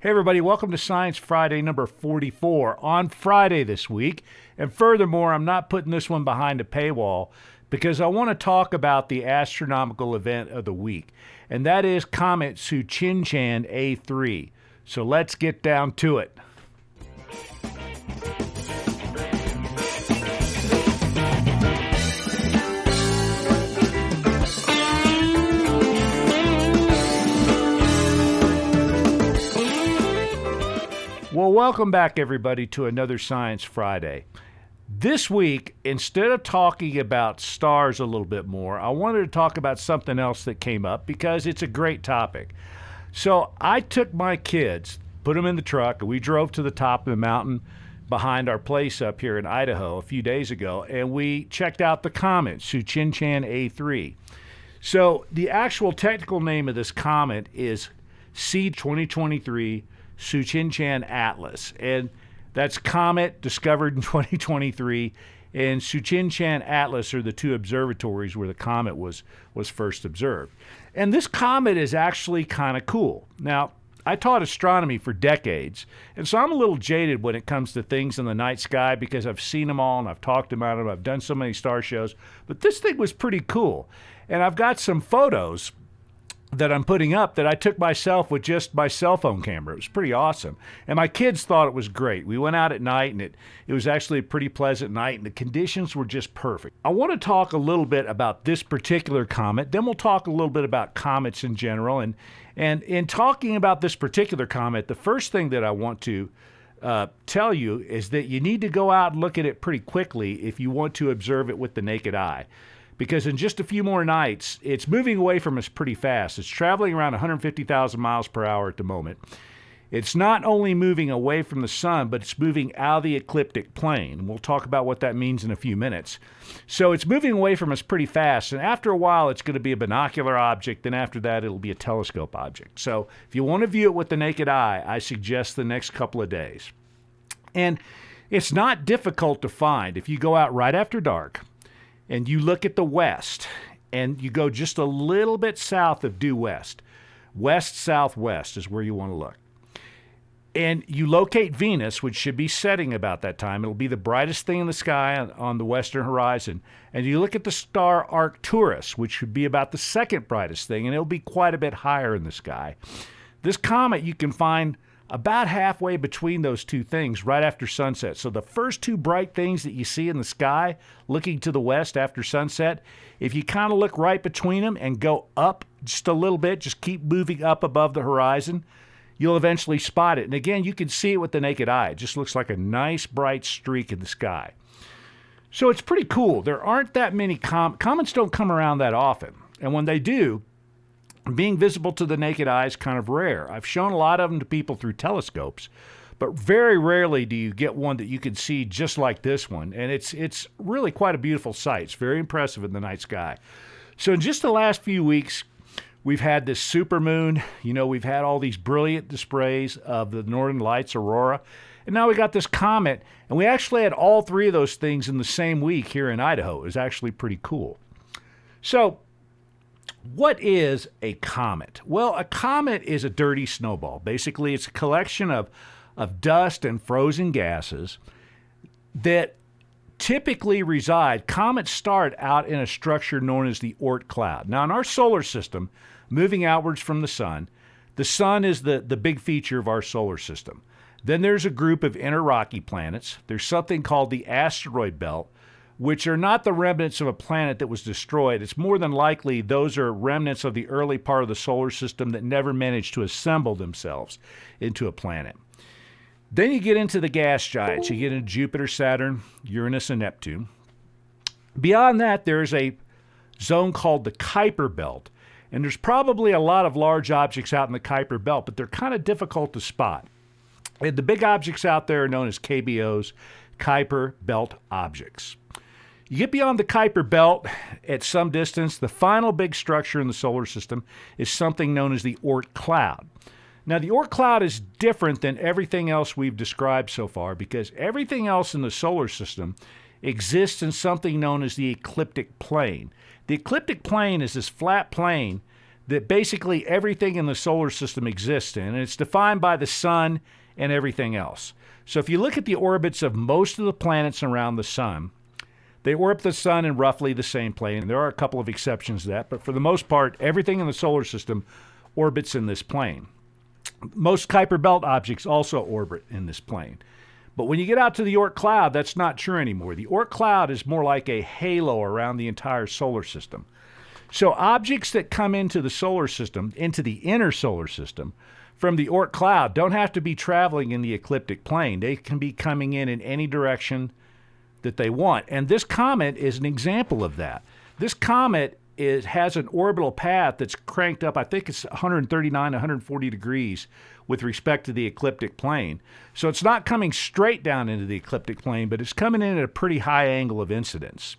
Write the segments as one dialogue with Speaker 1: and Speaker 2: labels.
Speaker 1: Hey everybody, welcome to Science Friday number 44 on Friday this week. And furthermore, I'm not putting this one behind a paywall because I want to talk about the astronomical event of the week, and that is Comet Tsuchinshan-A3. So let's get down to it. Well, welcome back, everybody, to another Science Friday. This week, instead of talking about stars a little bit more, I wanted to talk about something else that came up because it's a great topic. So I took my kids, put them in the truck, and we drove to the top of the mountain behind our place up here in Idaho a few days ago, and we checked out the comet, Tsuchinshan-A3. So the actual technical name of this comet is C2023 Tsuchinshan-ATLAS, and that's Comet discovered in 2023, and Tsuchinshan-ATLAS are the two observatories where the comet was first observed. And this comet is actually kind of cool. Now, I taught astronomy for decades, and so I'm a little jaded when it comes to things in the night sky because I've seen them all and I've talked about them. I've done so many star shows, but this thing was pretty cool. And I've got some photos that I'm putting up that I took myself with just my cell phone camera. It was pretty awesome. And my kids thought it was great. We went out at night, and it was actually a pretty pleasant night, and the conditions were just perfect. I want to talk a little bit about this particular comet. Then we'll talk a little bit about comets in general. And in talking about this particular comet, the first thing that I want to tell you is that you need to go out and look at it pretty quickly if you want to observe it with the naked eye. Because in just a few more nights, it's moving away from us pretty fast. It's traveling around 150,000 miles per hour at the moment. It's not only moving away from the sun, but it's moving out of the ecliptic plane. We'll talk about what that means in a few minutes. So it's moving away from us pretty fast, and after a while, it's going to be a binocular object, and after that, it'll be a telescope object. So if you want to view it with the naked eye, I suggest the next couple of days. And it's not difficult to find. If you go out right after dark, and you look at the west, and you go just a little bit south of due west. West-southwest is where you want to look. And you locate Venus, which should be setting about that time. It'll be the brightest thing in the sky on the western horizon. And you look at the star Arcturus, which should be about the second brightest thing, and it'll be quite a bit higher in the sky. This comet you can find about halfway between those two things right after sunset. So the first two bright things that you see in the sky looking to the west after sunset, if you kind of look right between them and go up just a little bit, just keep moving up above the horizon, you'll eventually spot it. And again, you can see it with the naked eye. It just looks like a nice bright streak in the sky. So it's pretty cool. There aren't that many comets don't come around that often. And when they do, being visible to the naked eye is kind of rare. I've shown a lot of them to people through telescopes, but very rarely do you get one that you can see just like this one. And it's really quite a beautiful sight. It's very impressive in the night sky. So in just the last few weeks, we've had this supermoon. You know, we've had all these brilliant displays of the Northern Lights aurora. And now we got this comet, and we actually had all three of those things in the same week here in Idaho. It was actually pretty cool. So what is a comet? Well, a comet is a dirty snowball. Basically, it's a collection of dust and frozen gases that typically reside. Comets start out in a structure known as the Oort cloud. Now, in our solar system, moving outwards from the sun is the big feature of our solar system. Then there's a group of inner rocky planets. There's something called the asteroid belt, which are not the remnants of a planet that was destroyed. It's more than likely those are remnants of the early part of the solar system that never managed to assemble themselves into a planet. Then you get into the gas giants. You get into Jupiter, Saturn, Uranus, and Neptune. Beyond that, there's a zone called the Kuiper belt. And there's probably a lot of large objects out in the Kuiper belt, but they're kind of difficult to spot. And the big objects out there are known as KBOs, Kuiper belt objects. You get beyond the Kuiper belt at some distance, the final big structure in the solar system is something known as the Oort cloud. Now, the Oort cloud is different than everything else we've described so far because everything else in the solar system exists in something known as the ecliptic plane. The ecliptic plane is this flat plane that basically everything in the solar system exists in, and it's defined by the sun and everything else. So if you look at the orbits of most of the planets around the sun, they orbit the sun in roughly the same plane. And there are a couple of exceptions to that, but for the most part, everything in the solar system orbits in this plane. Most Kuiper Belt objects also orbit in this plane. But when you get out to the Oort cloud, that's not true anymore. The Oort cloud is more like a halo around the entire solar system. So objects that come into the solar system, into the inner solar system, from the Oort cloud don't have to be traveling in the ecliptic plane. They can be coming in any direction that they want. And this comet is an example of that. This comet has an orbital path that's cranked up, I think it's 139, 140 degrees with respect to the ecliptic plane. So it's not coming straight down into the ecliptic plane, but it's coming in at a pretty high angle of incidence.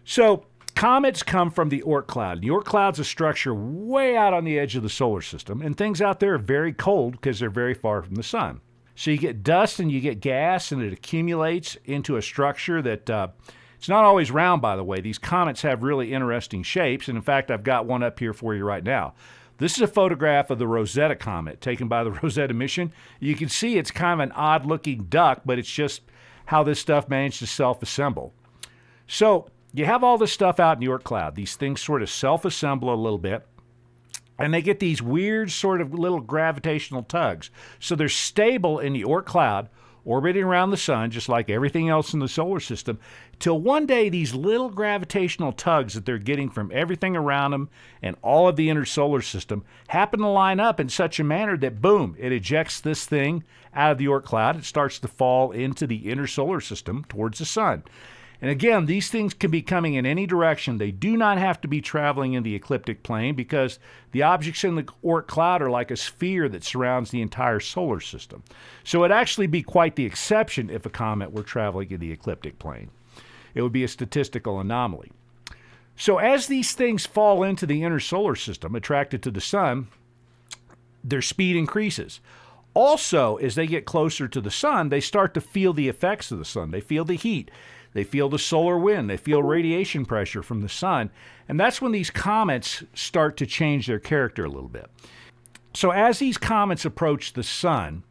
Speaker 1: So comets come from the Oort cloud. The Oort cloud's a structure way out on the edge of the solar system, and things out there are very cold because they're very far from the sun. So you get dust and you get gas, and it accumulates into a structure that it's not always round, by the way. These comets have really interesting shapes, and in fact, I've got one up here for you right now. This is a photograph of the Rosetta comet taken by the Rosetta mission. You can see it's kind of an odd-looking duck, but it's just how this stuff managed to self-assemble. So you have all this stuff out in the Oort cloud. These things sort of self-assemble a little bit, and they get these weird sort of little gravitational tugs. So they're stable in the Oort cloud, orbiting around the sun, just like everything else in the solar system, till one day these little gravitational tugs that they're getting from everything around them and all of the inner solar system happen to line up in such a manner that, boom, it ejects this thing out of the Oort cloud. It starts to fall into the inner solar system towards the sun. And again, these things can be coming in any direction. They do not have to be traveling in the ecliptic plane because the objects in the Oort cloud are like a sphere that surrounds the entire solar system. So it'd actually be quite the exception if a comet were traveling in the ecliptic plane. It would be a statistical anomaly. So as these things fall into the inner solar system, attracted to the sun, their speed increases. Also, as they get closer to the sun, they start to feel the effects of the sun. They feel the heat. They feel the solar wind. They feel radiation pressure from the sun. And that's when these comets start to change their character a little bit. So as these comets approach the sun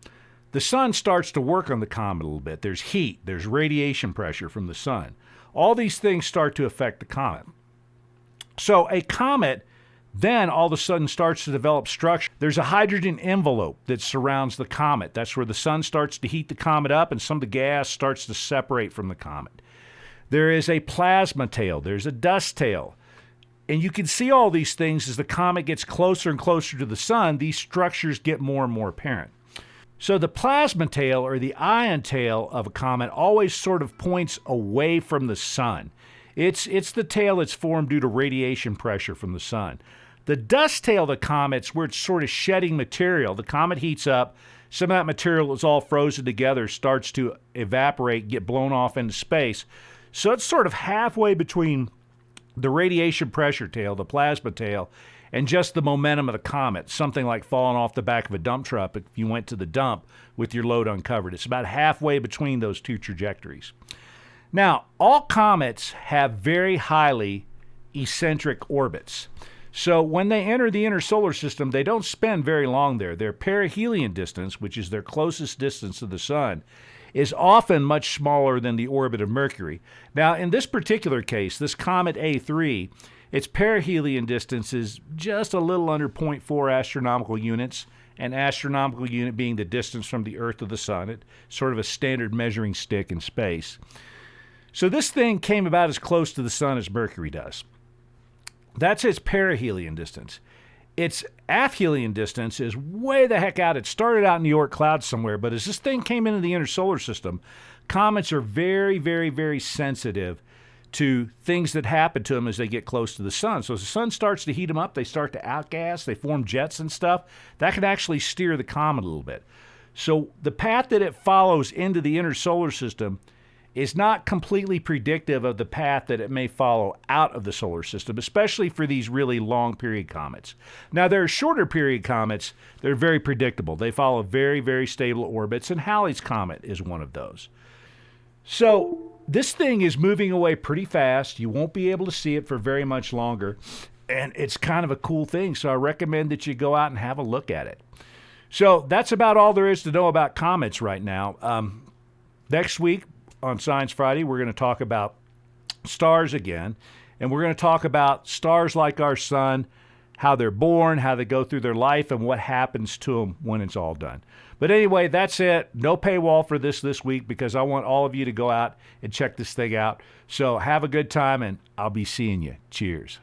Speaker 1: starts to work on the comet a little bit. There's heat. There's radiation pressure from the sun. All these things start to affect the comet. So a comet then all of a sudden starts to develop structure. There's a hydrogen envelope that surrounds the comet. That's where the sun starts to heat the comet up and some of the gas starts to separate from the comet. There is a plasma tail. There's a dust tail. And you can see all these things as the comet gets closer and closer to the sun, these structures get more and more apparent. So the plasma tail or the ion tail of a comet always sort of points away from the sun. It's the tail that's formed due to radiation pressure from the sun. The dust tail of the comet's where it's sort of shedding material. The comet heats up. Some of that material is all frozen together, starts to evaporate, get blown off into space. So it's sort of halfway between the radiation pressure tail, the plasma tail, and just the momentum of the comet, something like falling off the back of a dump truck if you went to the dump with your load uncovered. It's about halfway between those two trajectories. Now, all comets have very highly eccentric orbits. So when they enter the inner solar system, they don't spend very long there. Their perihelion distance, which is their closest distance to the sun, is often much smaller than the orbit of Mercury. Now, in this particular case, this comet A3, its perihelion distance is just a little under 0.4 astronomical units, an astronomical unit being the distance from the Earth to the sun. It's sort of a standard measuring stick in space. So this thing came about as close to the sun as Mercury does. That's its perihelion distance. Its aphelion distance is way the heck out. It started out in the Oort cloud somewhere, but as this thing came into the inner solar system, comets are very, very, very sensitive to things that happen to them as they get close to the sun. So as the sun starts to heat them up, they start to outgas, they form jets and stuff. That can actually steer the comet a little bit. So the path that it follows into the inner solar system is not completely predictive of the path that it may follow out of the solar system, especially for these really long period comets. Now, there are shorter period comets that are very predictable. They follow very, very stable orbits, and Halley's Comet is one of those. So this thing is moving away pretty fast. You won't be able to see it for very much longer. And it's kind of a cool thing. So I recommend that you go out and have a look at it. So that's about all there is to know about comets right now. Next week on Science Friday, we're going to talk about stars again. And we're going to talk about stars like our sun, how they're born, how they go through their life, and what happens to them when it's all done. But anyway, that's it. No paywall for this week because I want all of you to go out and check this thing out. So have a good time, and I'll be seeing you. Cheers.